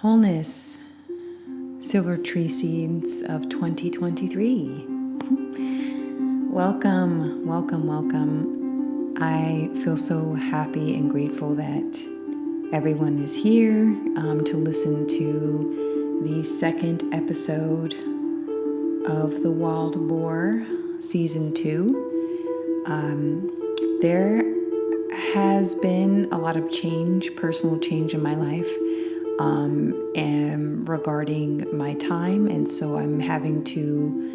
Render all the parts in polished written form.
Wholeness, Silvertree seeds of 2023. Welcome, welcome, welcome. I feel so happy and grateful that everyone is here to listen to the second episode of the Wild Boar Season 2. There has been a lot of change, personal change in my life and regarding my time, and so I'm having to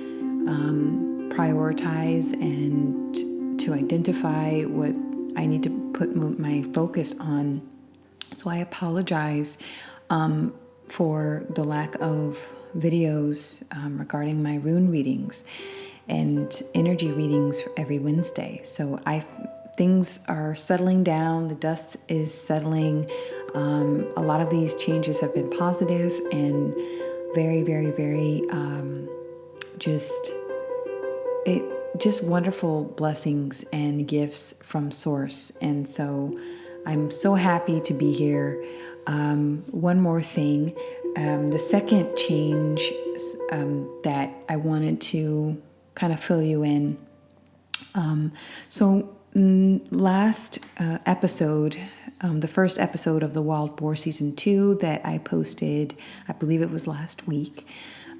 prioritize and to identify what I need to put my focus on. So I apologize for the lack of videos regarding my rune readings and energy readings every Wednesday. So things are settling down, the dust is settling. A lot of these changes have been positive and very, very, very just wonderful blessings and gifts from Source. And so I'm so happy to be here. One more thing, the second change that I wanted to kind of fill you in. Last episode, the first episode of the Wild Boar Season 2 that I posted, I believe it was last week,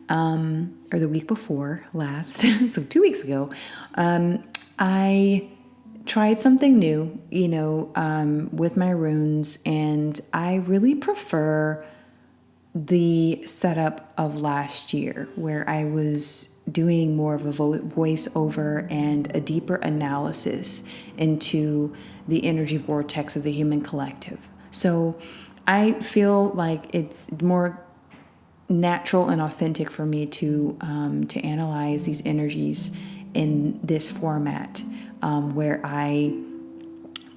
or the week before last, so 2 weeks ago, I tried something new, with my runes, and I really prefer the setup of last year where I was doing more of a voiceover and a deeper analysis into the energy vortex of the human collective. So I feel like it's more natural and authentic for me to analyze these energies in this format, where I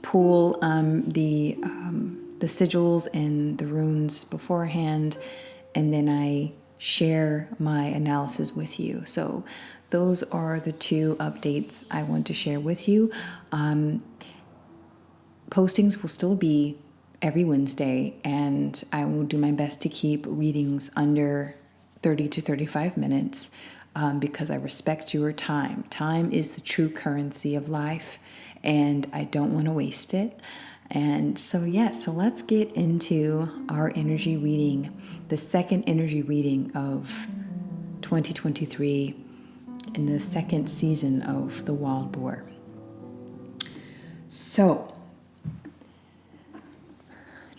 pull the sigils and the runes beforehand, and then I share my analysis with you. So those are the two updates I want to share with you. Postings will still be every Wednesday, and I will do my best to keep readings under 30 to 35 minutes because I respect your time. Time is the true currency of life, and I don't want to waste it. And so let's get into our energy reading, the second energy reading of 2023 in the second season of the Wild Boar. So,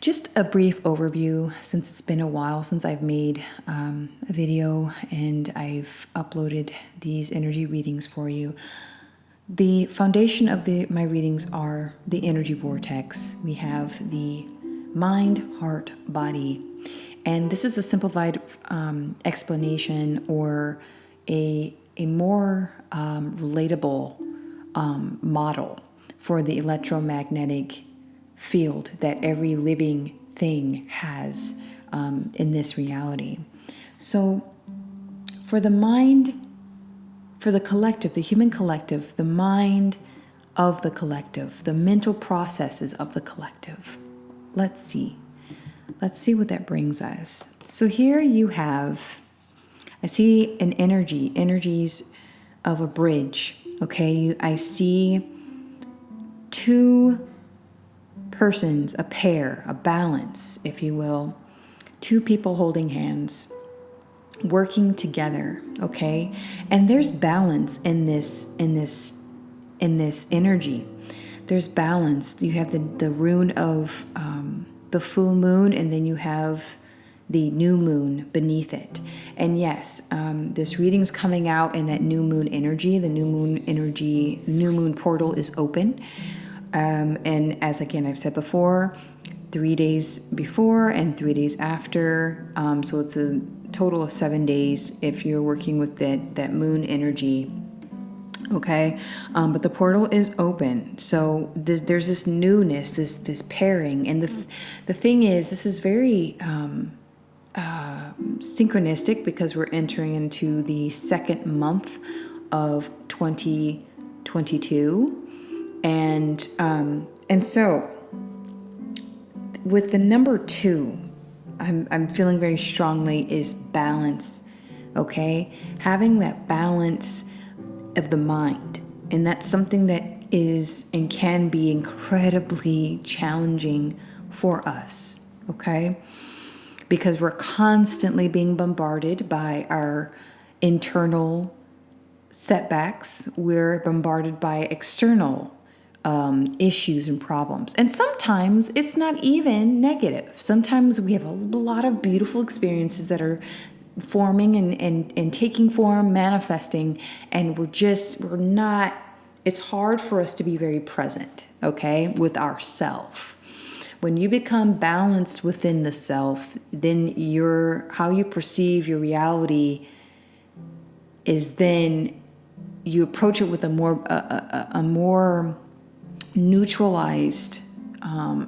just a brief overview, since it's been a while since I've made a video and I've uploaded these energy readings for you. The foundation of my readings are the energy vortex. We have the mind, heart, body. And this is a simplified explanation or a more relatable model for the electromagnetic field that every living thing has in this reality. So for the mind, for the collective, the human collective, the mind of the collective, the mental processes of the collective. Let's see what that brings us. So here you have, I see an energies of a bridge, okay? I see two persons, a pair, a balance, if you will, two people holding hands, working together, okay? And there's balance in this energy. There's balance. You have the rune of the full moon, and then you have the new moon beneath it. And yes, this reading's coming out in that new moon energy. The new moon portal is open. And as again, I've said before, 3 days before and 3 days after. So it's a total of 7 days if you're working with that moon energy. Okay, but the portal is open. So there's this newness, this pairing, and the thing is, this is very synchronistic because we're entering into the second month of 2022, and so with the number 2, I'm feeling very strongly is balance. Okay, having that balance of the mind, and that's something that is and can be incredibly challenging for us. Okay, because we're constantly being bombarded by our internal setbacks, we're bombarded by external issues and problems. And sometimes it's not even negative. Sometimes we have a lot of beautiful experiences that are forming and taking form, manifesting, and we're not, it's hard for us to be very present, okay, with ourself. When you become balanced within the self, then how you perceive your reality is then you approach it with a more neutralized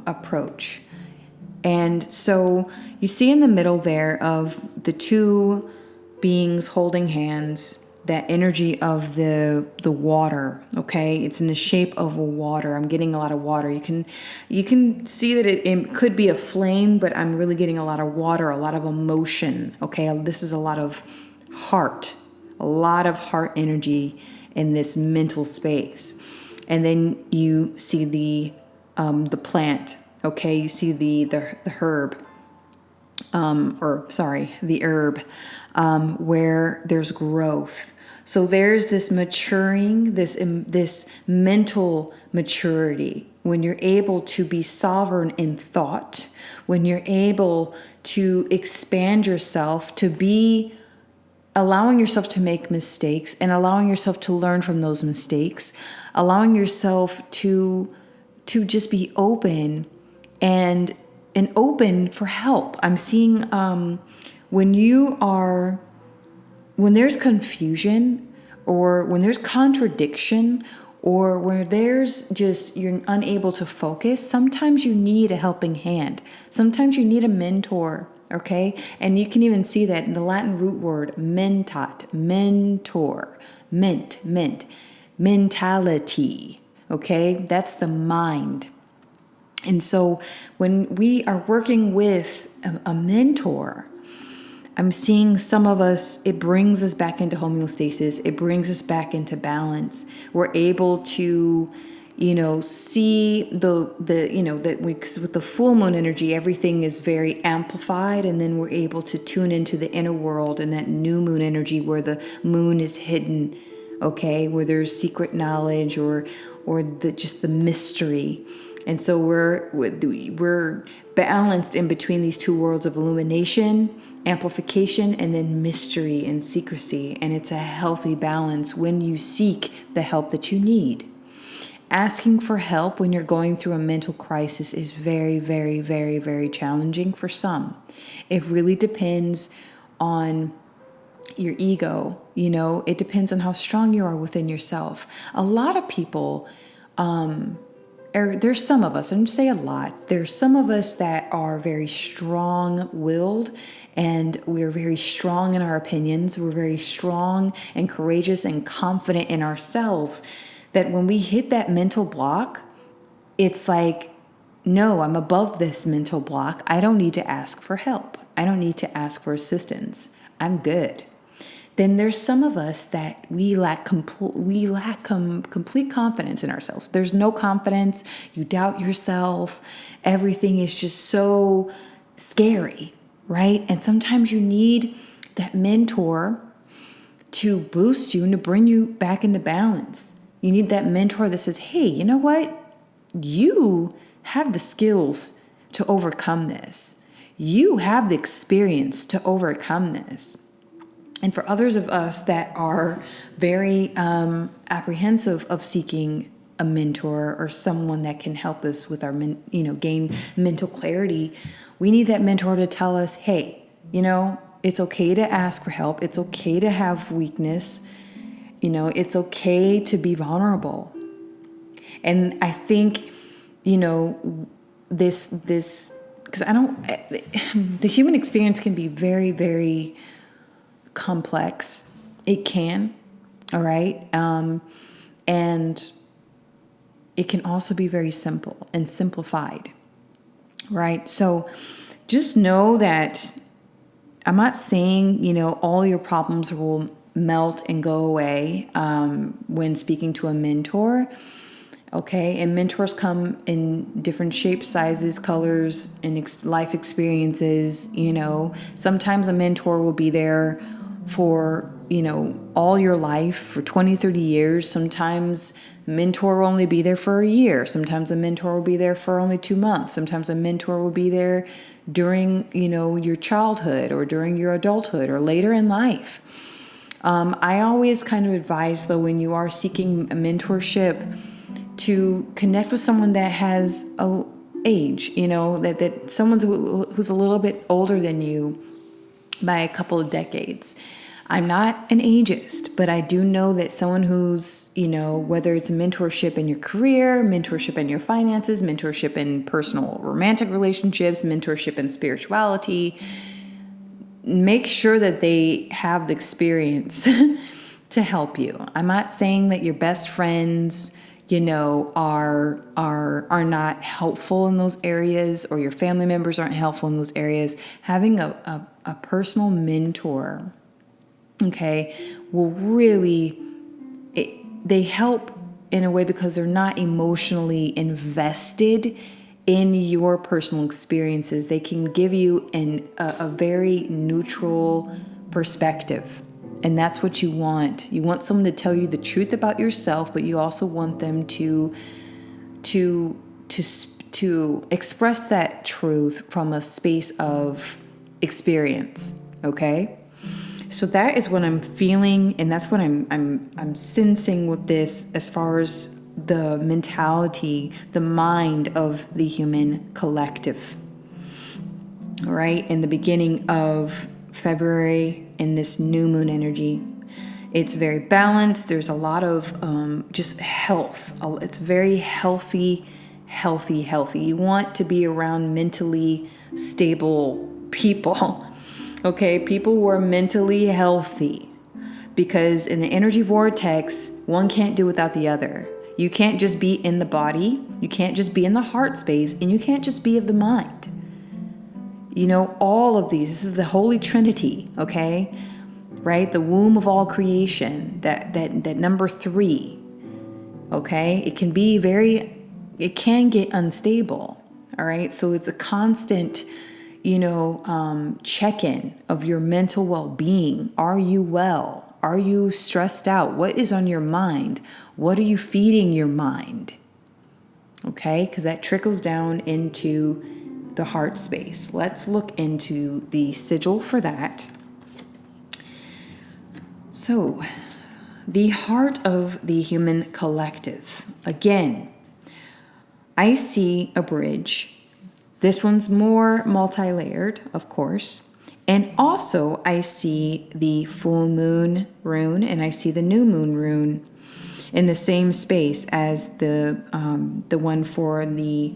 approach. And so you see in the middle there of the two beings holding hands, that energy of the water, okay? It's in the shape of a water. I'm getting a lot of water. You can see that it could be a flame, but I'm really getting a lot of water, a lot of emotion, okay? This is a lot of heart energy in this mental space. And then you see the plant, okay? You see the herb, the herb, where there's growth. So there's this maturing, this mental maturity. When you're able to be sovereign in thought, when you're able to expand yourself, to be allowing yourself to make mistakes and allowing yourself to learn from those mistakes, allowing yourself to just be open and open for help. I'm seeing when there's confusion or when there's contradiction or where there's just, you're unable to focus, sometimes you need a helping hand. Sometimes you need a mentor, okay? And you can even see that in the Latin root word mentat, mentor, ment, mentality, okay? That's the mind. And so when we are working with a mentor, I'm seeing some of us, it brings us back into homeostasis. It brings us back into balance. We're able to, see because with the full moon energy, everything is very amplified. And then we're able to tune into the inner world and that new moon energy where the moon is hidden, okay, where there's secret knowledge or just the mystery. And so we're balanced in between these two worlds of illumination, amplification, and then mystery and secrecy. And it's a healthy balance when you seek the help that you need. Asking for help when you're going through a mental crisis is very, very, very, very challenging for some. It really depends on your ego, it depends on how strong you are within yourself. A lot of people, there's some of us, I don't say a lot, there's some of us that are very strong-willed and we're very strong in our opinions. We're very strong and courageous and confident in ourselves that when we hit that mental block, it's like, no, I'm above this mental block. I don't need to ask for help. I don't need to ask for assistance. I'm good. Then there's some of us that we lack complete confidence in ourselves. There's no confidence. You doubt yourself. Everything is just so scary, right? And sometimes you need that mentor to boost you and to bring you back into balance. You need that mentor that says, hey, you know what? You have the skills to overcome this. You have the experience to overcome this. And for others of us that are very apprehensive of seeking a mentor or someone that can help us with our, gain mental clarity, we need that mentor to tell us, hey, it's okay to ask for help. It's okay to have weakness. It's okay to be vulnerable. And I think, this, because the human experience can be very, very complex. It can, all right? And it can also be very simple and simplified, right? So just know that I'm not saying, all your problems will melt and go away when speaking to a mentor. Okay, and mentors come in different shapes, sizes, colors, and life experiences. Sometimes a mentor will be there for, all your life, for 20, 30 years. Sometimes a mentor will only be there for a year. Sometimes a mentor will be there for only 2 months. Sometimes a mentor will be there during, your childhood or during your adulthood or later in life. I always kind of advise, though, when you are seeking a mentorship, to connect with someone that has a age, that someone who's a little bit older than you by a couple of decades. I'm not an ageist, but I do know that someone who's, whether it's a mentorship in your career, mentorship in your finances, mentorship in personal romantic relationships, mentorship in spirituality, make sure that they have the experience to help you. I'm not saying that your best friends, are not helpful in those areas, or your family members aren't helpful in those areas. Having a personal mentor, okay, will really, they help in a way because they're not emotionally invested in your personal experiences. They can give you a very neutral perspective. And that's what you want. You want someone to tell you the truth about yourself, but you also want them to express that truth from a space of experience. Okay? So that is what I'm feeling, and that's what I'm sensing with this as far as the mentality, the mind of the human collective. All right, in the beginning of February, in this new moon energy, it's very balanced. There's a lot of just health. It's very healthy. You want to be around mentally stable people. Okay, people who are mentally healthy, because in the energy vortex, one can't do without the other. You can't just be in the body, you can't just be in the heart space, and you can't just be of the mind. All of these, this is the Holy Trinity, okay? Right? The womb of all creation, that number 3, okay? It can get unstable, all right? So it's a constant, check-in of your mental well-being. Are you well? Are you stressed out? What is on your mind? What are you feeding your mind? Okay, because that trickles down into the heart space. Let's look into the sigil for that. So, the heart of the human collective. Again, I see a bridge. This one's more multi-layered, of course. And also, I see the full moon rune and I see the new moon rune in the same space as the one for the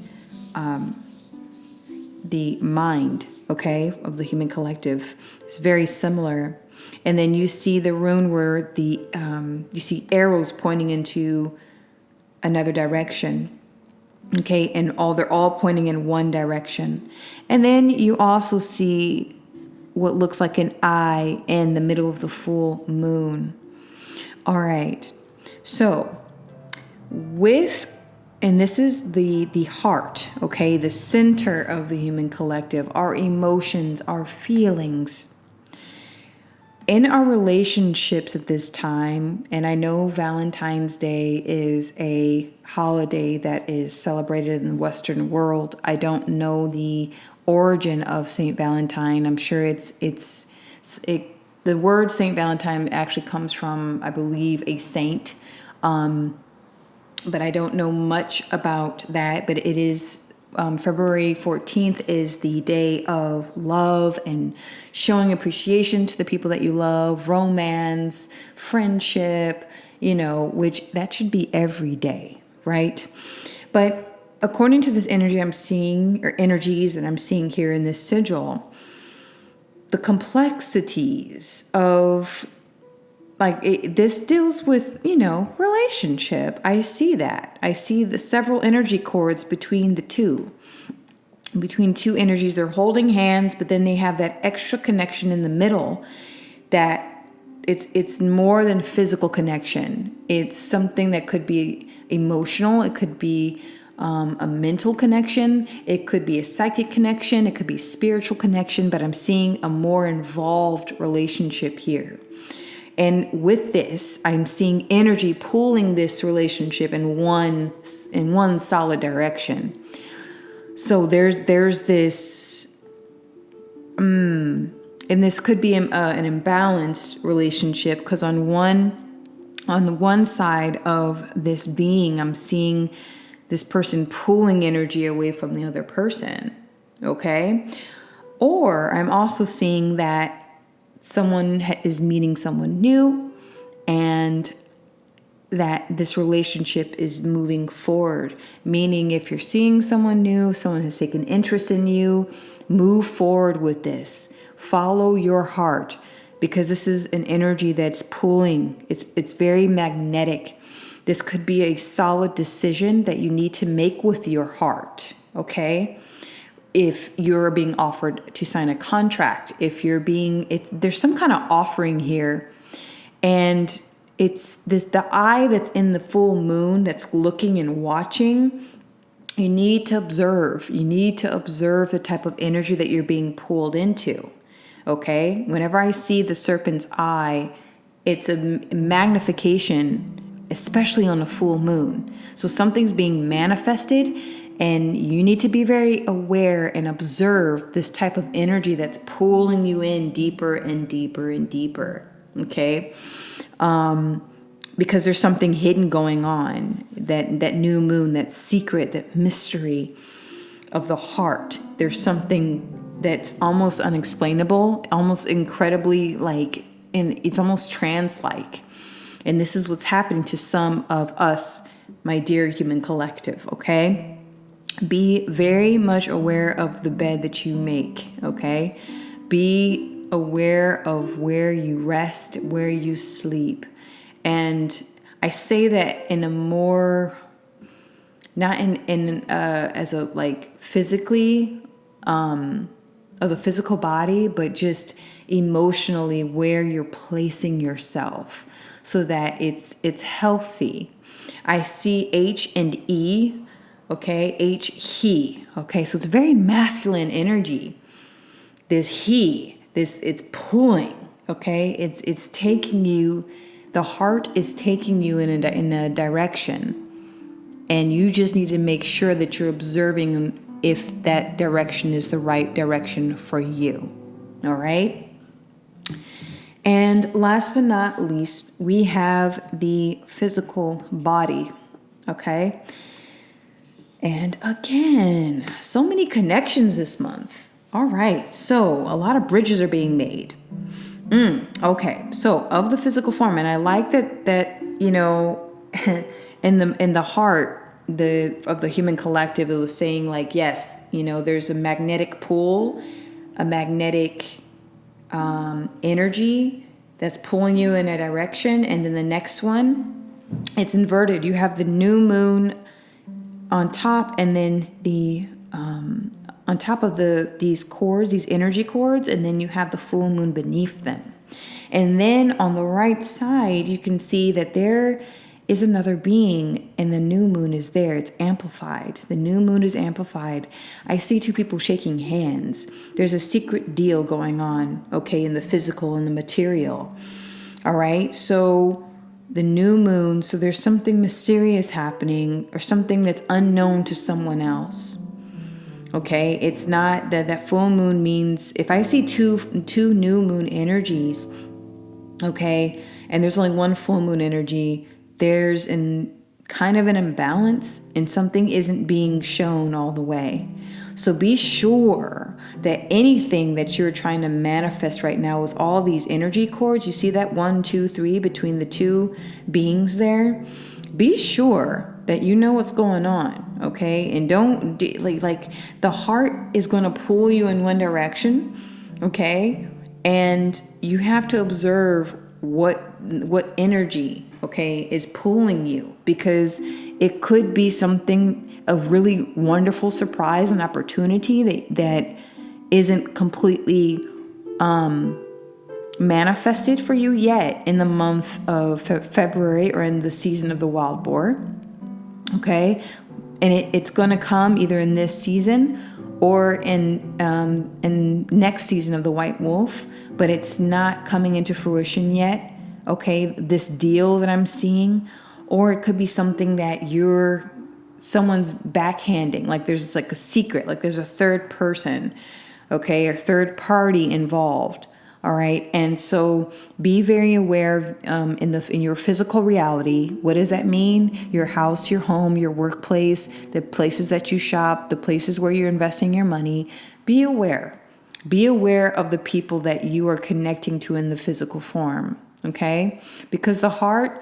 mind, okay, of the human collective. It's very similar. And then you see the rune where you see arrows pointing into another direction. Okay, and they're all pointing in one direction. And then you also see what looks like an eye in the middle of the full moon. All right. So and this is the heart, okay, the center of the human collective, our emotions, our feelings. In our relationships at this time, and I know Valentine's Day is a holiday that is celebrated in the Western world. I don't know the origin of Saint Valentine. I'm sure the word Saint Valentine actually comes from, I believe, a saint, but I don't know much about that. But it is February 14th is the day of love and showing appreciation to the people that you love, romance, friendship, which that should be every day, right? But according to this energy I'm seeing, or energies that I'm seeing here in this sigil, the complexities of this deals with, relationship. I see that. I see the several energy cords between the two. between two energies. They're holding hands, but then they have that extra connection in the middle that it's more than physical connection. It's something that could be emotional. It could be a mental connection. It could be a psychic connection. It could be spiritual connection, but I'm seeing a more involved relationship here. And with this, I'm seeing energy pulling this relationship in one solid direction. So there's this, and this could be an imbalanced relationship, because on the one side of this being, I'm seeing this person pulling energy away from the other person. Okay, or I'm also seeing that someone is meeting someone new, and that this relationship is moving forward. Meaning, if you're seeing someone new, someone has taken interest in you, move forward with this. Follow your heart, because this is an energy that's pulling. It's very magnetic. This could be a solid decision that you need to make with your heart, okay? If you're being offered to sign a contract, there's some kind of offering here, and it's the eye that's in the full moon that's looking and watching. You need to observe. You need to observe the type of energy that you're being pulled into. Okay? Whenever I see the serpent's eye, it's a magnification, especially on a full moon. So something's being manifested, and you need to be very aware and observe this type of energy that's pulling you in deeper and deeper and deeper. Okay? Because there's something hidden going on, that new moon, that secret, that mystery of the heart. There's something that's almost unexplainable, almost incredibly it's almost trance-like. And this is what's happening to some of us, my dear human collective, okay? Be very much aware of the bed that you make, okay? Be aware of where you rest, where you sleep. And I say that in a more, not as a physically, of the physical body, but just emotionally where you're placing yourself so that it's healthy. I see H and E, okay? H, he, okay? So it's very masculine energy. This it's pulling, okay? It's taking you, the heart is taking you in a direction, and you just need to make sure that you're observing if that direction is the right direction for you. All right? And last but not least, we have the physical body, okay? And again, so many connections this month. All right, so a lot of bridges are being made. Okay, so of the physical form, and I like that in the heart of the human collective, it was saying yes, there's a magnetic pull, a magnetic energy that's pulling you in a direction, and then the next one, it's inverted. You have the new moon on top, and then the on top of these cords, these energy cords, and then you have the full moon beneath them. And then on the right side, you can see that there is another being, and the new moon is there. It's amplified. The new moon is amplified. I see two people shaking hands. There's a secret deal going on, okay, in the physical and the material. All right, so the new moon, so there's something mysterious happening, or something that's unknown to someone else. Okay, it's not that full moon means, if I see two new moon energies, okay, and there's only one full moon energy, there's kind of an imbalance, and something isn't being shown all the way. So be sure that anything that you're trying to manifest right now with all these energy cords, you see that 1, 2, 3 between the two beings there, be sure that you know what's going on, okay? And don't, the heart is going to pull you in one direction, okay? And you have to observe what energy, okay, is pulling you, because It could be something, a really wonderful surprise, an opportunity that isn't completely manifested for you yet in the month of February or in the season of the wild boar. Okay, and it's going to come either in this season or in next season of the white wolf, but it's not coming into fruition yet. Okay, this deal that I'm seeing, or it could be something that someone's backhanding, like there's like a secret, like there's a third person, okay, or third party involved. All right, and so be very aware of, in your physical reality. What does that mean? Your house, your home, your workplace, the places that you shop, the places where you're investing your money. Be aware. Be aware of the people that you are connecting to in the physical form. Okay, because the heart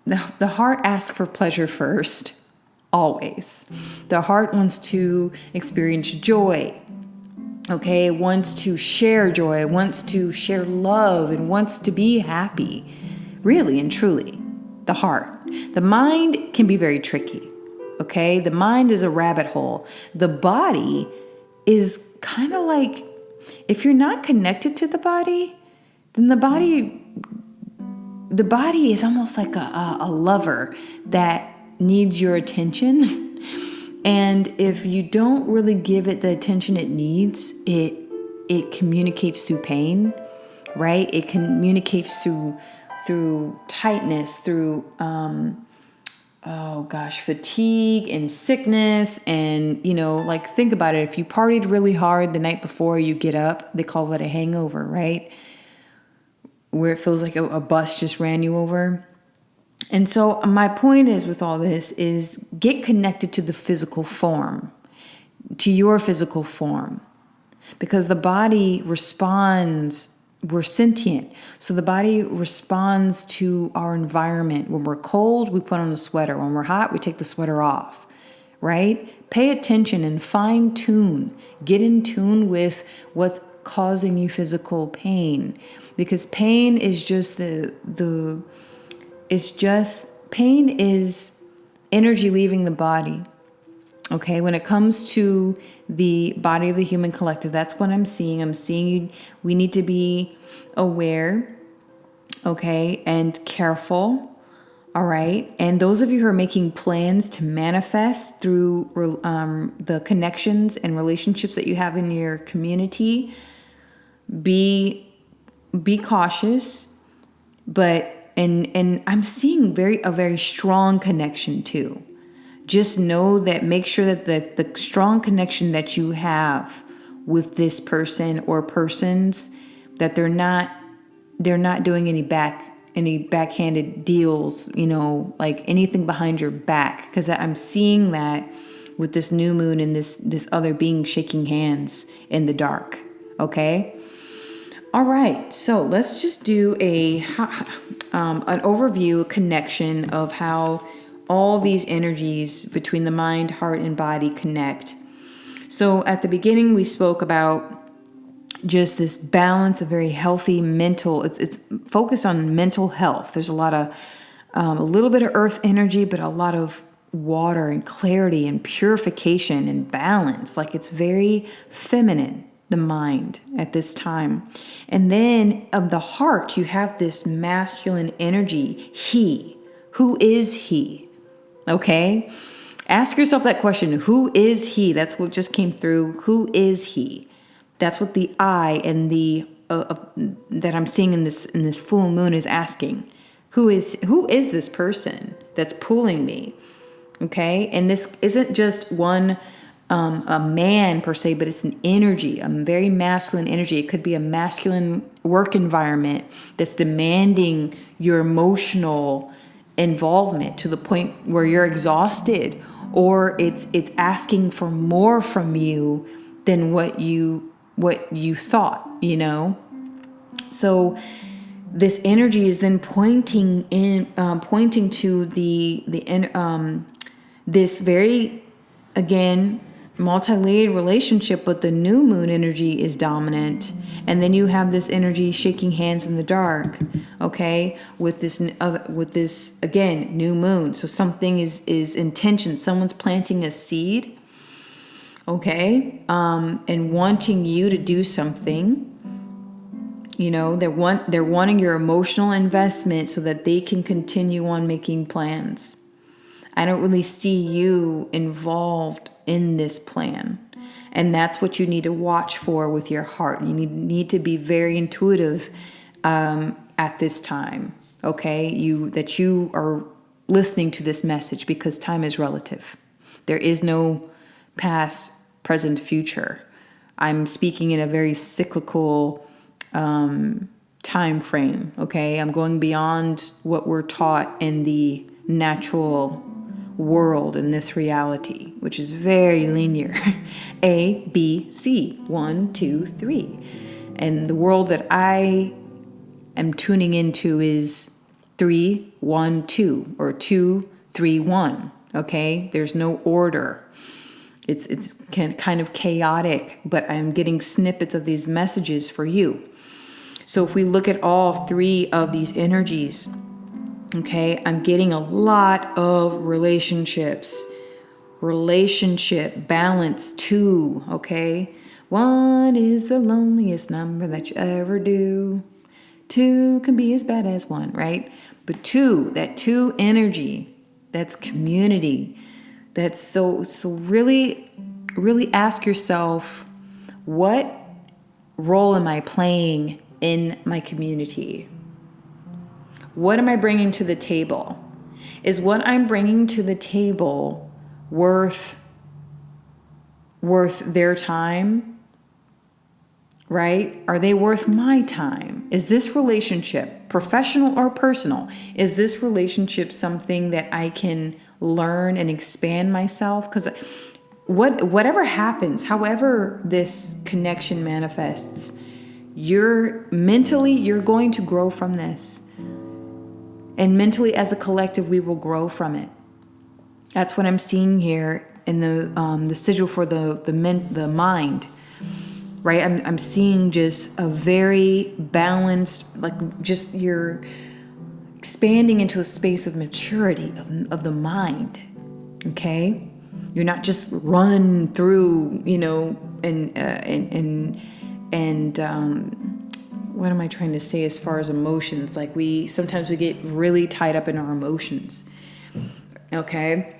asks for pleasure first, always. The heart wants to experience joy. Okay, wants to share joy, wants to share love, and wants to be happy. Really and truly, the heart. The mind can be very tricky. Okay, the mind is a rabbit hole. The body is kind of like, if you're not connected to the body, then the body is almost like a lover that needs your attention. And if you don't really give it the attention it needs, it communicates through pain, right? It communicates through tightness, through fatigue and sickness. And like, think about it. If you partied really hard the night before you get up, they call it a hangover, right? Where it feels like a bus just ran you over. And so my point is with all this is get connected to the physical form, to your physical form, because the body responds. We're sentient. So the body responds to our environment. When we're cold, we put on a sweater. When we're hot, we take the sweater off, right? Pay attention and fine tune. Get in tune with what's causing you physical pain, because pain is just pain is energy leaving the body. Okay, when it comes to the body of the human collective, that's what I'm seeing. We need to be aware, okay, and careful, all right? And those of you who are making plans to manifest through the connections and relationships that you have in your community, be cautious, but and I'm seeing a very strong connection too. Just know that, make sure that the strong connection that you have with this person or persons, that they're not doing any backhanded deals, like anything behind your back, because I'm seeing that with this new moon and this other being shaking hands in the dark. Okay. All right, so let's just do an overview connection of how all these energies between the mind, heart, and body connect. So at the beginning, we spoke about just this balance of very healthy mental. It's focused on mental health. There's a lot of a little bit of earth energy, but a lot of water and clarity and purification and balance. Like, it's very feminine, the mind at this time. And then of the heart, you have this masculine energy. He. Who is he? Okay? Ask yourself that question. Who is he? That's what just came through. Who is he? That's what the I and the that I'm seeing in this full moon is asking. Who is this person that's pulling me? Okay? And this isn't just one a man per se, but it's an energy, a very masculine energy. It could be a masculine work environment that's demanding your emotional involvement to the point where you're exhausted, or it's asking for more from you than what you thought, So this energy is then pointing to this very, again, multi-layered relationship, but the new moon energy is dominant. And then you have this energy shaking hands in the dark, okay, with this again, new moon. So something is intention. Someone's planting a seed, okay, and wanting you to do something. You know, they're wanting your emotional investment so that they can continue on making plans. I don't really see you involved in this plan. And that's what you need to watch for with your heart. You need to be very intuitive at this time, okay? That you are listening to this message, because time is relative. There is no past, present, future. I'm speaking in a very cyclical time frame, okay? I'm going beyond what we're taught in the natural world, in this reality, which is very linear. A, B, C, 1, 2, 3. And the world that I am tuning into is 3, 1, 2, or 2, 3, 1. Okay? There's no order. It's kind of chaotic, but I'm getting snippets of these messages for you. So if we look at all three of these energies, okay, I'm getting a lot of relationship balance, 2, okay? 1 is the loneliest number that you ever do. 2 can be as bad as 1, right? But 2, that 2 energy, that's community. That's so really ask yourself, what role am I playing in my community? What am I bringing to the table? Is what I'm bringing to the table worth their time? Right? Are they worth my time? Is this relationship, professional or personal, is this relationship something that I can learn and expand myself? Because whatever happens, however this connection manifests, you're going to grow from this. And mentally, as a collective, we will grow from it. That's what I'm seeing here in the sigil for the mind, right? I'm seeing just a very balanced, like just you're expanding into a space of maturity of the mind. Okay, you're not just run through, you know, and what am I trying to say as far as emotions? Like sometimes we get really tied up in our emotions. Okay.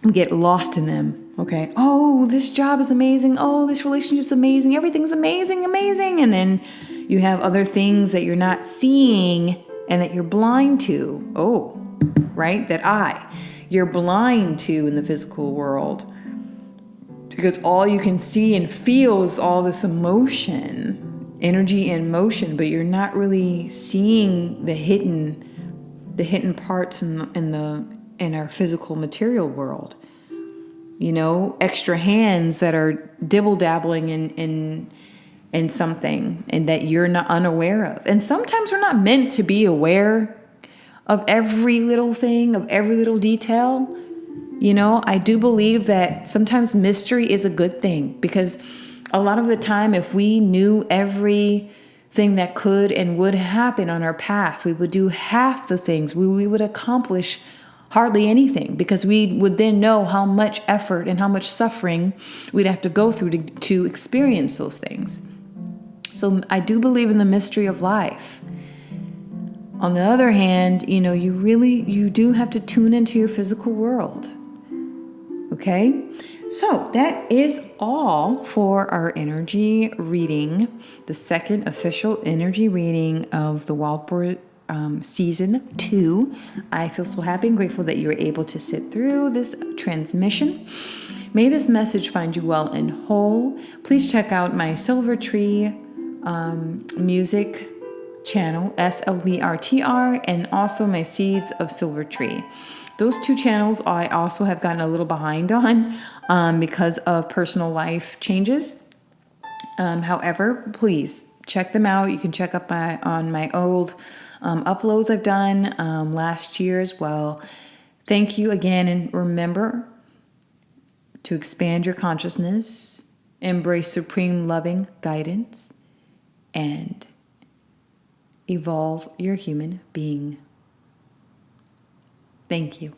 We get lost in them. Okay. Oh, this job is amazing. Oh, this relationship's amazing. Everything's amazing. And then you have other things that you're not seeing and that you're blind to. Oh, right. You're blind to in the physical world, because all you can see and feel is all this emotion, energy and motion, but you're not really seeing the hidden parts in our physical material world. You know, extra hands that are dibble-dabbling in something and that you're not unaware of. And sometimes we're not meant to be aware of every little thing, of every little detail. You know, I do believe that sometimes mystery is a good thing, because a lot of the time, if we knew everything that could and would happen on our path, we would do half the things. We would accomplish hardly anything, because we would then know how much effort and how much suffering we'd have to go through to experience those things. So I do believe in the mystery of life. On the other hand, you know, you do have to tune into your physical world. Okay? So that is all for our energy reading, the second official energy reading of the Wild Boar Season 2. I feel so happy and grateful that you were able to sit through this transmission. May this message find you well and whole. Please check out my Silvertree music channel, SLVRTR, and also my Seeds of Silvertree. Those 2 channels I also have gotten a little behind on because of personal life changes. However, please check them out. You can check up on my old uploads I've done last year as well. Thank you again, and remember to expand your consciousness, embrace supreme loving guidance, and evolve your human being. Thank you.